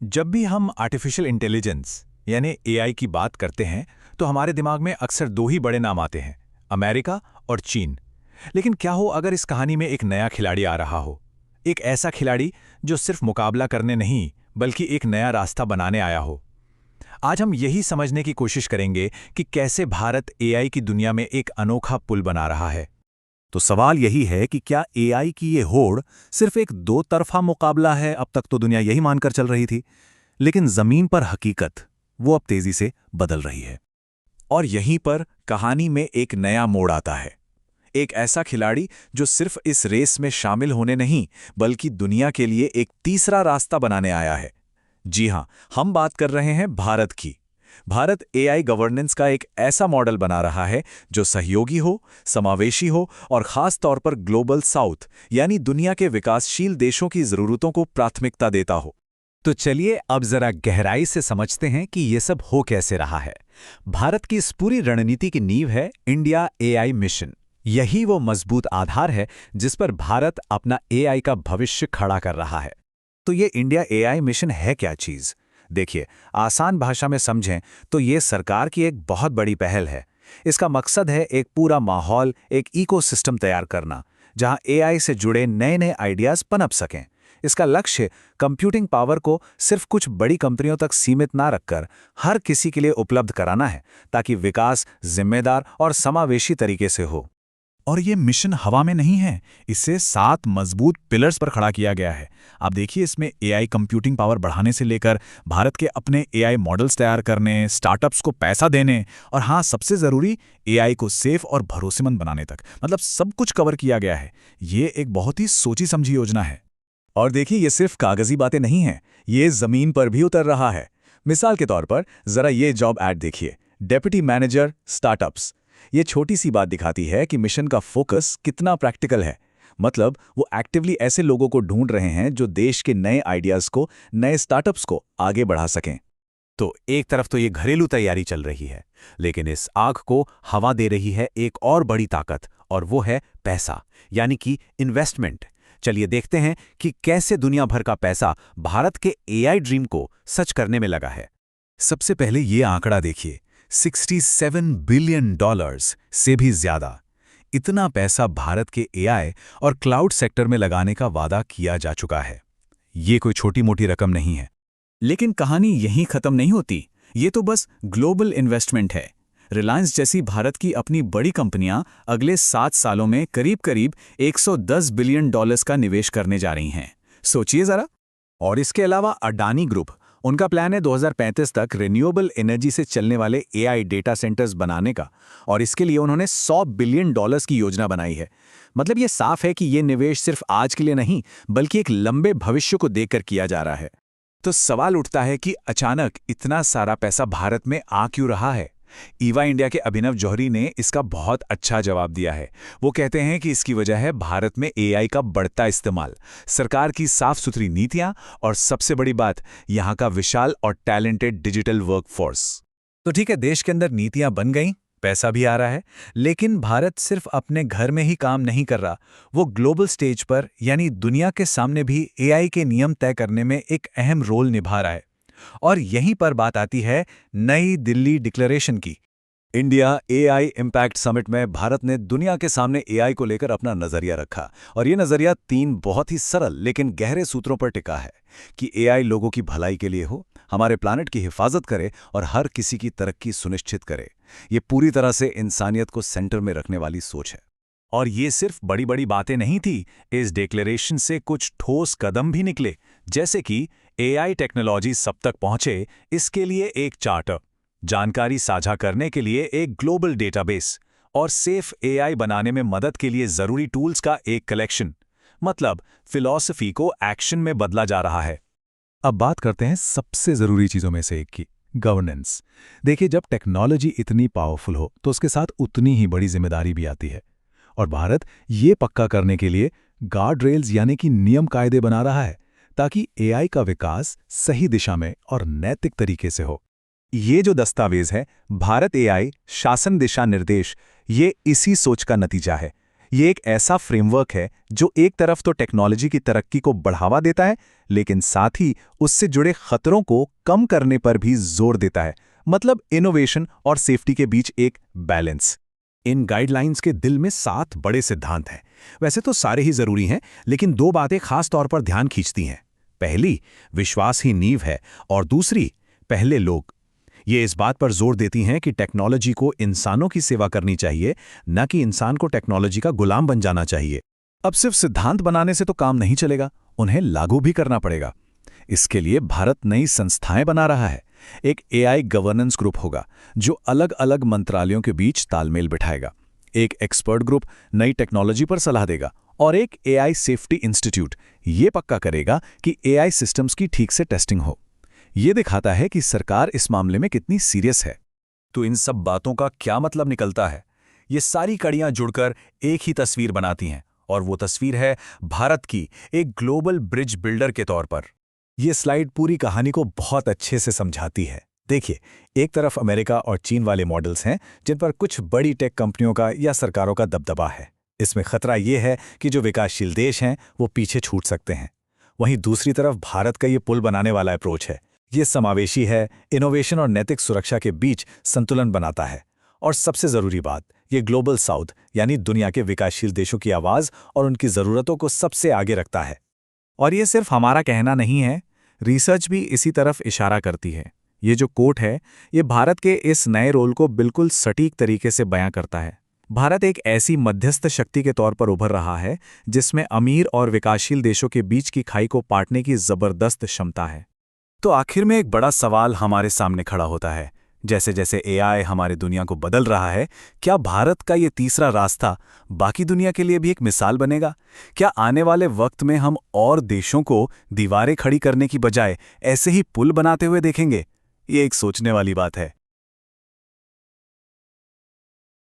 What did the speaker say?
जब भी हम आर्टिफिशियल इंटेलिजेंस यानी एआई की बात करते हैं तो हमारे दिमाग में अक्सर दो ही बड़े नाम आते हैं, अमेरिका और चीन। लेकिन क्या हो अगर इस कहानी में एक नया खिलाड़ी आ रहा हो, एक ऐसा खिलाड़ी जो सिर्फ मुकाबला करने नहीं बल्कि एक नया रास्ता बनाने आया हो। आज हम यही समझने की कोशिश करेंगे कि कैसे भारत एआई की दुनिया में एक अनोखा पुल बना रहा है। तो सवाल यही है कि क्या एआई की ये होड़ सिर्फ एक दो तरफा मुकाबला है। अब तक तो दुनिया यही मानकर चल रही थी, लेकिन जमीन पर हकीकत वो अब तेजी से बदल रही है। और यहीं पर कहानी में एक नया मोड़ आता है। एक ऐसा खिलाड़ी जो सिर्फ इस रेस में शामिल होने नहीं बल्कि दुनिया के लिए एक तीसरा रास्ता बनाने आया है। जी हां, हम बात कर रहे हैं भारत की। भारत एआई गवर्नेंस का एक ऐसा मॉडल बना रहा है जो सहयोगी हो, समावेशी हो और खास तौर पर ग्लोबल साउथ यानी दुनिया के विकासशील देशों की जरूरतों को प्राथमिकता देता हो। तो चलिए अब जरा गहराई से समझते हैं कि ये सब हो कैसे रहा है। भारत की इस पूरी रणनीति की नींव है इंडिया एआई मिशन। यही वो मजबूत आधार है जिस पर भारत अपना एआई का भविष्य खड़ा कर रहा है। तो ये इंडिया एआई मिशन है क्या चीज? देखिए, आसान भाषा में समझें तो ये सरकार की एक बहुत बड़ी पहल है। इसका मकसद है एक पूरा माहौल, एक इकोसिस्टम तैयार करना जहां एआई से जुड़े नए नए आइडियाज पनप सकें। इसका लक्ष्य कंप्यूटिंग पावर को सिर्फ कुछ बड़ी कंपनियों तक सीमित ना रखकर हर किसी के लिए उपलब्ध कराना है, ताकि विकास जिम्मेदार और समावेशी तरीके से हो। और ये मिशन हवा में नहीं है, इसे 7 मजबूत पिलर्स पर खड़ा किया गया है। आप देखिए, इसमें एआई कंप्यूटिंग पावर बढ़ाने से लेकर भारत के अपने एआई मॉडल्स तैयार करने, स्टार्टअप्स को पैसा देने और हाँ, सबसे ज़रूरी एआई को सेफ और भरोसेमंद बनाने तक, मतलब सब कुछ कवर किया गया है। ये एक बहुत ही सोची समझी योजना है। और देखिए, ये सिर्फ कागजी बातें नहीं हैं, ये ज़मीन पर भी उतर रहा है। मिसाल के तौर पर ज़रा ये जॉब ऐड देखिए, डेप्यूटी मैनेजर स्टार्टअप्स। ये छोटी सी बात दिखाती है कि मिशन का फोकस कितना प्रैक्टिकल है। मतलब वो एक्टिवली ऐसे लोगों को ढूंढ रहे हैं जो देश के नए आइडियाज़ को, नए स्टार्टअप्स को आगे बढ़ा सकें। तो एक तरफ तो ये घरेलू तैयारी चल रही है, लेकिन इस आग को हवा दे रही है एक और बड़ी ताकत, और वो है पैसा, यानी कि इन्वेस्टमेंट। चलिए देखते हैं कि कैसे दुनिया भर का पैसा भारत के एआई ड्रीम को सच करने में लगा है। सबसे पहले ये आंकड़ा देखिए, $67 बिलियन से भी ज्यादा। इतना पैसा भारत के एआई और क्लाउड सेक्टर में लगाने का वादा किया जा चुका है। ये कोई छोटी मोटी रकम नहीं है। लेकिन कहानी यहीं खत्म नहीं होती। ये तो बस ग्लोबल इन्वेस्टमेंट है। रिलायंस जैसी भारत की अपनी बड़ी कंपनियां अगले 7 सालों में करीब करीब $110 बिलियन का निवेश करने जा रही हैं। सोचिए जरा। और इसके अलावा अडानी ग्रुप, उनका प्लान है 2035 तक रिन्यूएबल एनर्जी से चलने वाले एआई डेटा सेंटर्स बनाने का, और इसके लिए उन्होंने $100 बिलियन की योजना बनाई है। मतलब ये साफ है कि ये निवेश सिर्फ आज के लिए नहीं बल्कि एक लंबे भविष्य को देखकर किया जा रहा है। तो सवाल उठता है कि अचानक इतना सारा पैसा भारत में आ क्यों रहा है? ईवा इंडिया के अभिनव जौहरी ने इसका बहुत अच्छा जवाब दिया है। वो कहते हैं कि इसकी वजह है भारत में एआई का बढ़ता इस्तेमाल, सरकार की साफ सुथरी नीतियां और सबसे बड़ी बात, यहां का विशाल और टैलेंटेड डिजिटल वर्कफोर्स। तो ठीक है, देश के अंदर नीतियां बन गईं, पैसा भी आ रहा है, लेकिन भारत सिर्फ अपने घर में ही काम नहीं कर रहा। वो ग्लोबल स्टेज पर यानी दुनिया के सामने भी एआई के नियम तय करने में एक अहम रोल निभा रहा है। और यहीं पर बात आती है नई दिल्ली डिक्लेरेशन की। इंडिया एआई इम्पैक्ट समिट में भारत ने दुनिया के सामने एआई को लेकर अपना नजरिया रखा, और ये नजरिया 3 बहुत ही सरल लेकिन गहरे सूत्रों पर टिका है कि एआई लोगों की भलाई के लिए हो, हमारे प्लानट की हिफाजत करे और हर किसी की तरक्की सुनिश्चित करे। ये पूरी तरह से इंसानियत को सेंटर में रखने वाली सोच है। और ये सिर्फ बड़ी बड़ी बातें नहीं थी, इस डिक्लेरेशन से कुछ ठोस कदम भी निकले, जैसे कि एआई टेक्नोलॉजी सब तक पहुंचे इसके लिए एक चार्टर, जानकारी साझा करने के लिए एक ग्लोबल डेटाबेस और सेफ एआई बनाने में मदद के लिए जरूरी टूल्स का एक कलेक्शन। मतलब फिलॉसफी को एक्शन में बदला जा रहा है। अब बात करते हैं सबसे जरूरी चीजों में से एक की, गवर्नेंस। देखिए, जब टेक्नोलॉजी इतनी पावरफुल हो तो उसके साथ उतनी ही बड़ी जिम्मेदारी भी आती है, और भारत ये पक्का करने के लिए गार्ड रेल्स यानी कि नियम कायदे बना रहा है ताकि एआई का विकास सही दिशा में और नैतिक तरीके से हो। ये जो दस्तावेज है, भारत एआई शासन दिशा निर्देश, ये इसी सोच का नतीजा है। ये एक ऐसा फ्रेमवर्क है जो एक तरफ तो टेक्नोलॉजी की तरक्की को बढ़ावा देता है, लेकिन साथ ही उससे जुड़े खतरों को कम करने पर भी जोर देता है। मतलब इनोवेशन और सेफ्टी के बीच एक बैलेंस। इन गाइडलाइंस के दिल में 7 बड़े सिद्धांत हैं। वैसे तो सारे ही जरूरी हैं, लेकिन 2 बातें खास तौर पर ध्यान खींचती हैं। पहली, विश्वास ही नींव है, और दूसरी, पहले लोग। ये इस बात पर जोर देती हैं कि टेक्नोलॉजी को इंसानों की सेवा करनी चाहिए, न कि इंसान को टेक्नोलॉजी का गुलाम बन जाना चाहिए। अब सिर्फ सिद्धांत बनाने से तो काम नहीं चलेगा, उन्हें लागू भी करना पड़ेगा। इसके लिए भारत नई संस्थाएं बना रहा है। एक एआई गवर्नेंस ग्रुप होगा जो अलग अलग मंत्रालयों के बीच तालमेल बिठाएगा। एक एक्सपर्ट ग्रुप नई टेक्नोलॉजी पर सलाह देगा, और एक एआई सेफ्टी इंस्टीट्यूट ये पक्का करेगा कि एआई सिस्टम्स की ठीक से टेस्टिंग हो। ये दिखाता है कि सरकार इस मामले में कितनी सीरियस है। तो इन सब बातों का क्या मतलब निकलता है? ये सारी कड़ियां जुड़कर एक ही तस्वीर बनाती हैं, और वो तस्वीर है भारत की एक ग्लोबल ब्रिज बिल्डर के तौर पर। ये स्लाइड पूरी कहानी को बहुत अच्छे से समझाती है। देखिए, एक तरफ अमेरिका और चीन वाले मॉडल्स हैं जिन पर कुछ बड़ी टेक कंपनियों का या सरकारों का दबदबा है। इसमें खतरा ये है कि जो विकासशील देश हैं वो पीछे छूट सकते हैं। वहीं दूसरी तरफ भारत का ये पुल बनाने वाला अप्रोच है। ये समावेशी है, इनोवेशन और नैतिक सुरक्षा के बीच संतुलन बनाता है। और सबसे ज़रूरी बात, ये ग्लोबल साउथ यानी दुनिया के विकासशील देशों की आवाज़ और उनकी ज़रूरतों को सबसे आगे रखता है। और ये सिर्फ हमारा कहना नहीं है, रिसर्च भी इसी तरफ इशारा करती है। ये जो कोट है, ये भारत के इस नए रोल को बिल्कुल सटीक तरीके से बयां करता है। भारत एक ऐसी मध्यस्थ शक्ति के तौर पर उभर रहा है जिसमें अमीर और विकासशील देशों के बीच की खाई को पाटने की जबरदस्त क्षमता है। तो आखिर में एक बड़ा सवाल हमारे सामने खड़ा होता है। जैसे जैसे एआई हमारी दुनिया को बदल रहा है, क्या भारत का ये तीसरा रास्ता बाकी दुनिया के लिए भी एक मिसाल बनेगा? क्या आने वाले वक्त में हम और देशों को दीवारें खड़ी करने की बजाय ऐसे ही पुल बनाते हुए देखेंगे? ये एक सोचने वाली बात है।